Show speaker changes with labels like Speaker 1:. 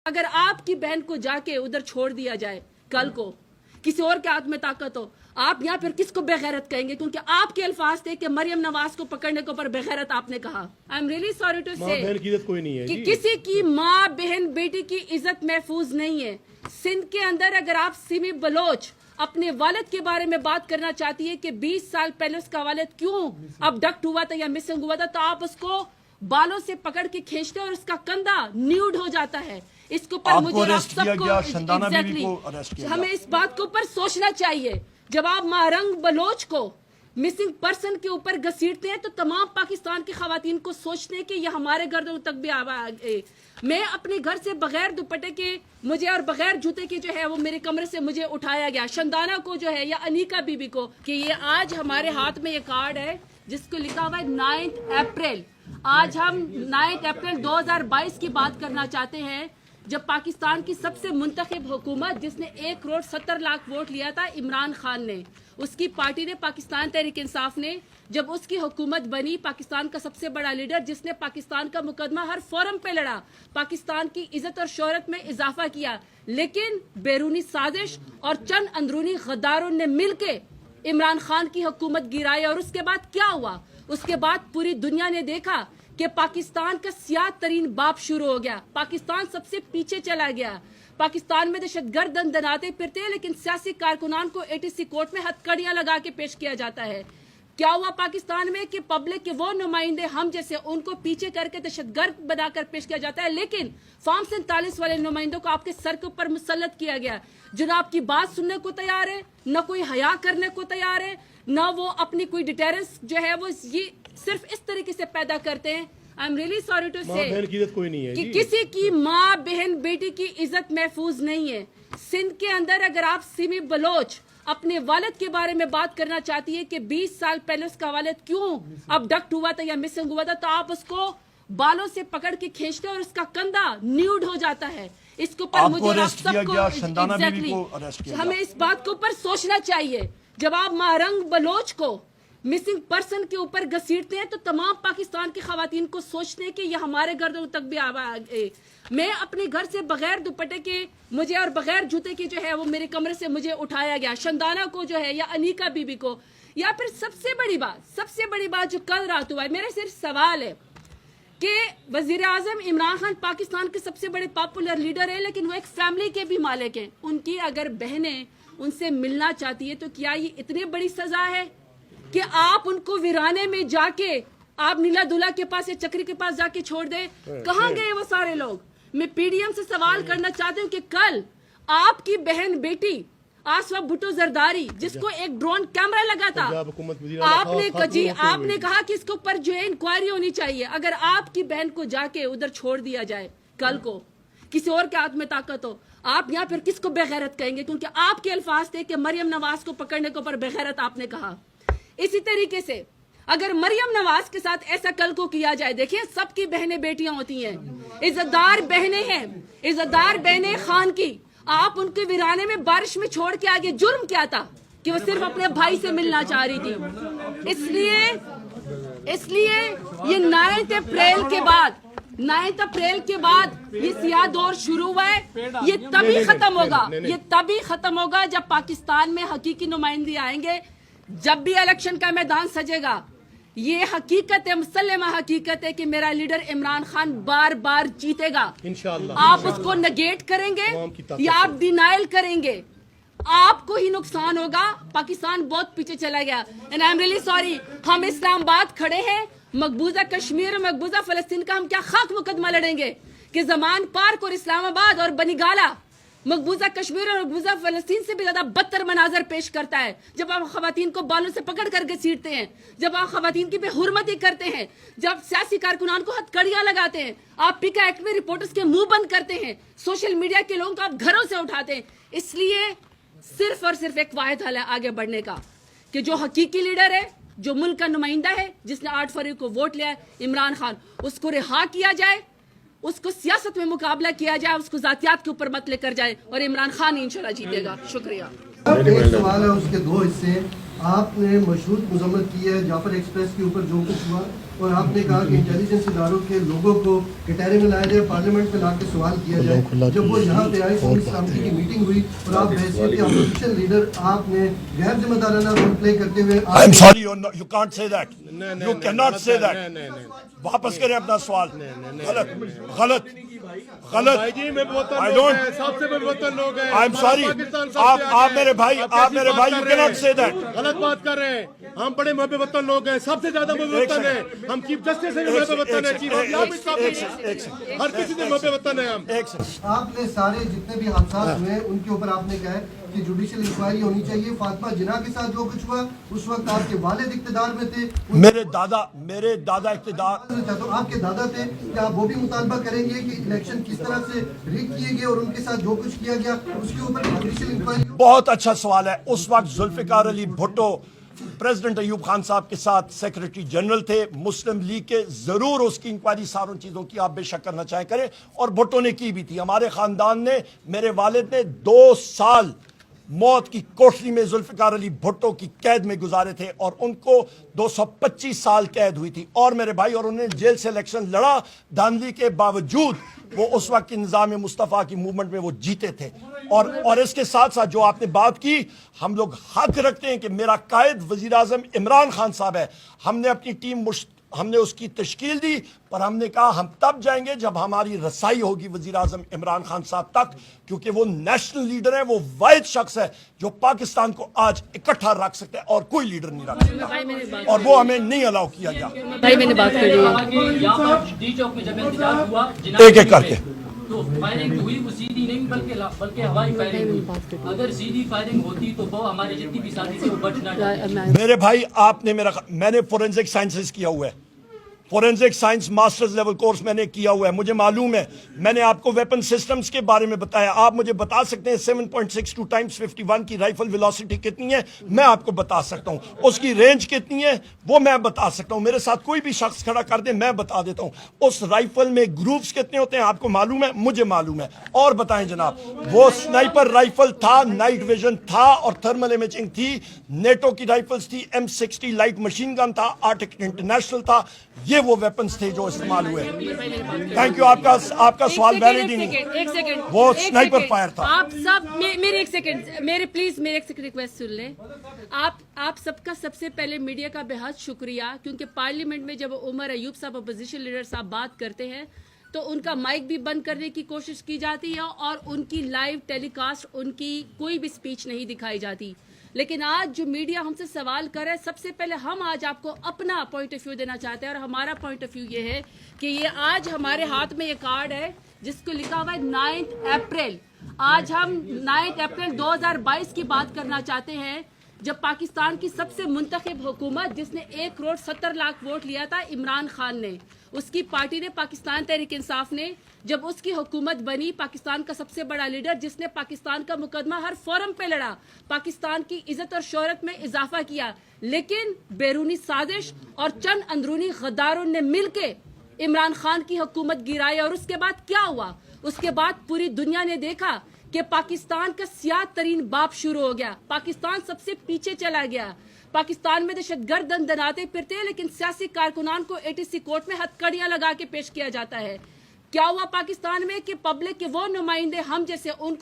Speaker 1: اگر آپ کی بہن کو جا کے ادھر چھوڑ دیا جائے کل کو کسی اور کے ہاتھ میں طاقت ہو, آپ یہاں پھر کس کو بغیرت کہیں گے؟ کیونکہ آپ کے الفاظ تھے کہ مریم نواز کو پکڑنے کے اوپر بغیرت آپ نے کہا. I'm really sorry to say کہ کسی کی ماں بہن بیٹی کی عزت محفوظ نہیں ہے. سندھ کے اندر اگر آپ سیمی بلوچ اپنے والد کے بارے میں بات کرنا چاہتی ہے کہ 20 سال پہلے اس کا والد کیوں ابڈکٹ ہوا تھا یا مسنگ ہوا تھا, تو آپ اس کو بالوں سے پکڑ کے کھینچتے اور اس کا کندھا نیوڈ ہو جاتا ہے. اس کے اوپر مجھے آپ سب کو ہمیں اس بات کے اوپر سوچنا چاہیے. جب آپ مہرنگ بلوچ کو مسنگ پرسن کے اوپر گھسیٹتے ہیں تو تمام پاکستان کی خواتین کو سوچتے ہیں کہ یہ ہمارے گردوں تک بھی آئے. میں اپنے گھر سے بغیر دوپٹے کے مجھے اور بغیر جوتے کے جو ہے وہ میرے کمرے سے مجھے اٹھایا گیا. شندانہ کو جو ہے یا انیکا بی بی کو کہ یہ آج ہمارے ہاتھ میں یہ کارڈ ہے جس کو لکھا ہوا ہے 9 اپریل. آج ہم 9 اپریل 2022 کی بات کرنا چاہتے ہیں جب پاکستان کی سب سے منتخب حکومت جس نے 1 کروڑ 70 لاکھ ووٹ لیا تھا عمران خان نے, اس کی پارٹی نے پاکستان تحریک انصاف نے, جب اس کی حکومت بنی, پاکستان کا سب سے بڑا لیڈر جس نے پاکستان کا مقدمہ ہر فورم پہ لڑا, پاکستان کی عزت اور شہرت میں اضافہ کیا, لیکن بیرونی سازش اور چند اندرونی غداروں نے مل کے عمران خان کی حکومت گرائی. اور اس کے بعد کیا ہوا؟ اس کے بعد پوری دنیا نے دیکھا کہ پاکستان کا سیاہ ترین باپ شروع ہو گیا. پاکستان سب سے پیچھے چلا گیا. پاکستان میں دہشت گرد دندناتے پھرتے ہیں لیکن سیاسی کارکنان کو ATC کورٹ میں ہتھکڑیاں لگا کے پیش کیا جاتا ہے. کیا ہوا پاکستان میں کہ پبلک کے وہ نمائندے ہم جیسے ان کو پیچھے کر کے دہشت گرد بنا کر پیش کیا جاتا ہے, لیکن فارم 47 والے نمائندوں کو آپ کے سر کے اوپر مسلط کیا گیا جو نہ آپ کی بات سننے کو تیار ہے, نہ کوئی حیا کرنے کو تیار ہے, نہ وہ اپنی کوئی ڈیٹرنس جو ہے وہ یہ صرف اس طریقے سے پیدا کرتے ہیں. I'm really sorry to say کہ کسی کی ماں بہن بیٹی کی عزت محفوظ نہیں ہے. سندھ کے اندر اگر آپ سیمی بلوچ اپنے والد کے بارے میں بات کرنا چاہتی ہے کہ 20 سال پہلے اس کا والد کیوں ابڈکٹ ہوا تھا یا مسنگ ہوا تھا, تو آپ اس کو بالوں سے پکڑ کے کھینچتے اور اس کا کندھا نیوڈ ہو جاتا ہے. اس کے اوپر مجھے آپ سب کو ہمیں اس بات کے اوپر سوچنا چاہیے. جب آپ مہرنگ بلوچ کو مسنگ پرسن کے اوپر گھسیٹتے ہیں تو تمام پاکستان کی خواتین کو سوچتے ہیں کہ یہ ہمارے گردوں تک بھی آئے. میں اپنے گھر سے بغیر دوپٹے کے مجھے اور بغیر جوتے کے جو ہے وہ میرے کمرے سے مجھے اٹھایا گیا. شندانہ کو جو ہے یا انیکا بی بی کو, یا پھر سب سے بڑی بات جو کل رات ہوا ہے, میرا صرف سوال ہے کہ وزیر اعظم عمران خان پاکستان کے سب سے بڑے پاپولر لیڈر ہیں لیکن وہ ایک فیملی کے بھی مالک ہیں. ان کی اگر بہنیں ان سے ملنا چاہتی ہے تو کیا یہ اتنی بڑی سزا ہے کہ آپ ان کو ویرانے میں جا کے آپ نیلا دلہا کے پاس یا چکری کے پاس جا کے چھوڑ دیں؟ کہاں گئے وہ سارے لوگ؟ میں PDM سے سوال کرنا چاہتی ہوں کہ کل آپ کی بہن بیٹی آسوا بھٹو زرداری جس کو ایک ڈرون کیمرہ لگا تھا, آپ نے کہا کہ اس کے اوپر جو ہے انکوائری ہونی چاہیے. اگر آپ کی بہن کو جا کے ادھر چھوڑ دیا جائے کل کو کسی اور کے ہاتھ میں طاقت ہو, آپ یہاں پھر کس کو بغیرت کہیں گے؟ کیونکہ آپ کے الفاظ تھے کہ مریم نواز کو پکڑنے کے اوپر بغیرت آپ نے کہا. اسی طریقے سے اگر مریم نواز کے ساتھ ایسا کل کو کیا جائے, دیکھیں سب کی بہنیں بیٹیاں ہوتی ہیں, عزتدار بہنیں ہیں, عزتدار بہنیں خان کی, آپ ان کے ویرانے میں بارش میں چھوڑ کے آگے جرم کیا تھا کہ وہ صرف اپنے بھائی سے ملنا چاہ رہی تھی. اس لیے یہ 9 اپریل کے بعد یہ سیاہ دور شروع ہوا ہے. یہ تبھی ختم ہوگا جب پاکستان میں حقیقی نمائندے آئیں گے. جب بھی الیکشن کا میدان سجے گا, یہ حقیقت ہے, مسلمہ حقیقت ہے کہ میرا لیڈر عمران خان بار بار جیتے گا. آپ اس کو نگیٹ کریں گے یا آپ ڈینائل کریں گے, آپ کو ہی نقصان ہوگا. پاکستان بہت پیچھے چلا گیا. And I am really sorry, ہم اسلام آباد کھڑے ہیں, مقبوضہ کشمیر اور مقبوضہ فلسطین کا ہم کیا خاک مقدمہ لڑیں گے کہ زمان پارک اور اسلام آباد اور بنی گالا مقبوضہ کشمیر اور مقبوضہ فلسطین سے بھی زیادہ بدتر مناظر پیش کرتا ہے. جب آپ خواتین کو بالوں سے پکڑ کر گھسیٹتے ہیں, جب آپ خواتین کی بے حرمتی کرتے ہیں, جب سیاسی کارکنان کو ہتھکڑیاں لگاتے ہیں, آپ پیکا ایکٹ میں رپورٹرز کے منہ بند کرتے ہیں, سوشل میڈیا کے لوگوں کو آپ گھروں سے اٹھاتے ہیں. اس لیے صرف اور صرف ایک واحد حل ہے آگے بڑھنے کا کہ جو حقیقی لیڈر ہے, جو ملک کا نمائندہ ہے, جس نے 8 فروری کو ووٹ لیا ہے, عمران خان, اس کو رہا کیا جائے, اس کو سیاست میں مقابلہ کیا جائے, اس کو ذاتیات کے اوپر مت لے کر جائے, اور عمران خان انشاءاللہ جیتے گا. شکریہ.
Speaker 2: ایک سوال ہے، اس کے دو حصے ہیں. آپ نے مشروط مذمت کی ہے جعفر ایکسپریس کے اوپر جو کچھ ہوا، اور آپ نے کہا کہ انٹیلیجنس اداروں کے لوگوں کو کٹہرے میں لایا جائے، پارلیمنٹ میں لا کے سوال کیا جائے. جب وہ یہاں پہ آئے سنی سلامتی کی میٹنگ ہوئی اور آپ بحیثیت اپوزیشن لیڈر آپ نے غیر ذمہ دارانہ رول پلے کرتے ہوئے
Speaker 3: I'm sorry, you can't say that. You cannot say that. واپس کریں اپنا سوال. غلط.
Speaker 4: بھائی جی میں وطن
Speaker 3: I
Speaker 4: لوگ
Speaker 3: don't.
Speaker 4: ہیں، سب سے بڑے وطن لوگ ہیں.
Speaker 3: I'm sorry.
Speaker 4: پاکستان سب سے
Speaker 3: آپ
Speaker 4: آگے
Speaker 3: میرے
Speaker 4: ہے.
Speaker 3: بھائی،
Speaker 4: آپ
Speaker 3: آپ
Speaker 4: کیسی
Speaker 3: میرے
Speaker 4: بات
Speaker 3: بھائی.
Speaker 4: کر
Speaker 3: You
Speaker 4: رہے
Speaker 3: cannot
Speaker 4: ہیں؟
Speaker 3: say that.
Speaker 4: غلط بات کر رہے ہیں. ہم بڑے محب وطن لوگ ہیں، سب سے زیادہ محب وطن ہیں. ہم چیف جسٹس سے بھی محب وطن ہیں، چیف آف آرمی صاحب بھی، ہر کسی سے محب وطن ہیں ہم.
Speaker 2: آپ نے سارے جتنے بھی حادثات ہوئے ان کے اوپر آپ نے کہا ہے کہ جوڈیشل انکوائری ہونی چاہیے. فاطمہ جناح کے ساتھ جو کچھ ہوا اس وقت آپ کے والد اقتدار میں تھے،
Speaker 3: میرے دادا اقتدار.
Speaker 2: تو آپ کے دادا تھے. کیا آپ وہ بھی مطالبہ کریں گے کہ الیکشن کس طرح سے ریگ کیے گئے اور ان کے ساتھ جو کچھ کیا گیا اس کے اوپر جوڈیشل انکوائری؟
Speaker 3: بہت اچھا سوال ہے. اس وقت ذوالفقار علی بھٹو پریزیڈنٹ ایوب خان صاحب کے ساتھ سیکریٹری جنرل تھے مسلم لیگ کے. ضرور اس کی انکوائری ساروں چیزوں کی آپ بے شک کرنا چاہیں کریں، اور بھٹو نے کی بھی تھی. ہمارے خاندان نے، میرے والد نے 2 سال موت کی کوٹری میں ذوالفقار علی بھٹو کی قید میں گزارے تھے، اور ان کو 225 سال قید ہوئی تھی. اور میرے بھائی اور انہوں نے جیل سے الیکشن لڑا، دھاندلی کے باوجود وہ اس وقت کی نظام مصطفیٰ کی موومنٹ میں وہ جیتے تھے. اور اس کے ساتھ ساتھ جو آپ نے بات کی، ہم لوگ حق رکھتے ہیں کہ میرا قائد وزیر اعظم عمران خان صاحب ہے. ہم نے اپنی ٹیم ہم نے اس کی تشکیل دی، پر ہم نے کہا ہم تب جائیں گے جب ہماری رسائی ہوگی وزیر اعظم عمران خان صاحب تک، کیونکہ وہ نیشنل لیڈر ہیں. وہ واحد شخص ہے جو پاکستان کو آج اکٹھا رکھ سکتا ہے، اور کوئی لیڈر نہیں رکھ سکتا، اور وہ ہمیں نہیں الاؤ کیا گیا.
Speaker 1: بھائی میں نے بات کر لی.
Speaker 3: ایک ایک کر کے
Speaker 5: تو فائرنگ ہوئی، وہ سیدھی نہیں بلکہ ہوائی فائرنگ ہوئی. اگر سیدھی فائرنگ ہوتی تو وہ ہمارے جتنی بھی ساتھی تھے وہ بچ نہ جاتے.
Speaker 3: میرے بھائی آپ نے میں نے فورینزک سائنسز کیا ہوا ہے. Forensic science masters level course میں نے کیا ہوا ہے. مجھے معلوم ہے. میں نے آپ کو ویپن سسٹمز کے بارے میں بتایا. آپ مجھے بتا سکتے ہیں 7.62 ٹائمز 51 کی رائفل ویلوسٹی کتنی ہے؟ میں آپ کو بتا سکتا ہوں. اس کی رینج کتنی ہے وہ میں بتا سکتا ہوں. میرے ساتھ کوئی بھی شخص کھڑا کر دے میں بتا دیتا ہوں. اس رائفل میں گروپس کتنے ہوتے ہیں آپ کو معلوم ہے، مجھے معلوم ہے. اور بتائیں جناب، وہ سنائپر رائفل تھا، نائٹ ویژن تھا، اور تھرمل امیجنگ تھی. نیٹو کی رائفلز تھی، M60 لائٹ مشین گن تھا، آرٹک انٹرنیشنل تھا. یہ وہ ویپنز تھے جو استعمال ہوئے. Thank you. آپ کا سوال ویلڈ ہی نہیں.
Speaker 1: ایک سیکنڈ
Speaker 3: وہ سنائپر فائر تھا.
Speaker 1: آپ سب میرے ایک سیکنڈ، پلیز میرے ایک سیکنڈ ریکویسٹ سن لیں. آپ سب کا سب سے پہلے میڈیا کا بہت شکریہ، کیونکہ پارلیمنٹ میں جب عمر ایوب صاحب اپوزیشن لیڈر صاحب بات کرتے ہیں تو ان کا مائک بھی بند کرنے کی کوشش کی جاتی ہے، اور ان کی لائیو ٹیلی کاسٹ ان کی کوئی بھی سپیچ نہیں دکھائی جاتی. لیکن آج جو میڈیا ہم سے سوال کر رہا ہے، سب سے پہلے ہم آج آپ کو اپنا پوائنٹ آف ویو دینا چاہتے ہیں. اور ہمارا پوائنٹ آف ویو یہ ہے کہ یہ آج ہمارے ہاتھ میں یہ کارڈ ہے جس کو لکھا ہوا ہے 9 اپریل. آج ہم 9 اپریل 2022 کی بات کرنا چاہتے ہیں، جب پاکستان کی سب سے منتخب حکومت جس نے 1,70,00,000 ووٹ لیا تھا عمران خان نے، اس کی پارٹی نے، پاکستان تحریک انصاف نے، جب اس کی حکومت بنی، پاکستان کا سب سے بڑا لیڈر جس نے پاکستان کا مقدمہ ہر فورم پہ لڑا، پاکستان کی عزت اور شہرت میں اضافہ کیا، لیکن بیرونی سازش اور چند اندرونی غداروں نے مل کے عمران خان کی حکومت گرائی. اور اس کے بعد کیا ہوا؟ اس کے بعد پوری دنیا نے دیکھا کہ پاکستان کا سیاہ ترین باب شروع ہو گیا. پاکستان سب سے پیچھے چلا گیا. پاکستان میں دہشت گرد دندناتے پھرتے ہیں، لیکن سیاسی کارکنان کو ATC کورٹ میں ہتھکڑیاں لگا کے پیش کیا جاتا ہے. کیا ہوا پاکستان میں کہ پبلک کے وہ نمائندے ہم جیسے ان